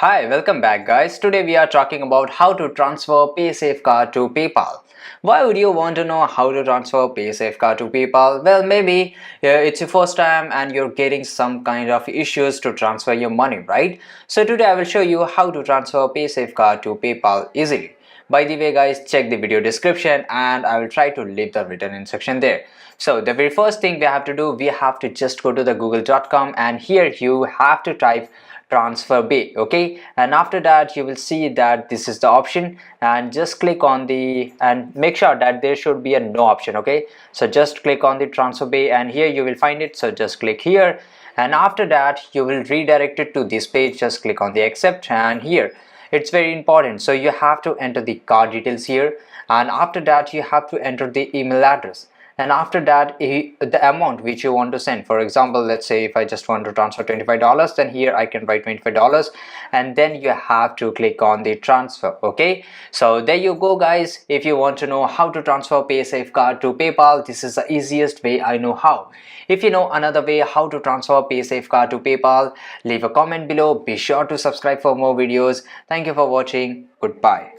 Hi, welcome back guys. Today we are talking about how to transfer Paysafecard to PayPal. Why would you want to know how to transfer Paysafecard to PayPal? Well, maybe it's your first time and you're getting some kind of issues to transfer your money, right? So today I will show you how to transfer Paysafecard to PayPal easily. By the way guys, check the video description and I will try to leave the written instruction there. So the very first thing we have to do, we have to just go to the google.com and here you have to type transfer pay, okay, and after that you will see that this is the option and just click on the and make sure that there should be a no option, okay, so just click on the transfer pay and here you will find it, so just click here and after that you will redirect it to this page. Just click on the accept and here it's very important, so you have to enter the card details here and after that you have to enter the email address and after that the amount which you want to send. For example, let's say if I just want to transfer $25, then here I can write $25 and then you have to click on the transfer, okay. So there you go guys. If you want to know how to transfer Paysafecard to PayPal, this is the easiest way I know how. If you know another way how to transfer Paysafecard to PayPal, leave a comment below. Be sure to subscribe for more videos. Thank you for watching. Goodbye.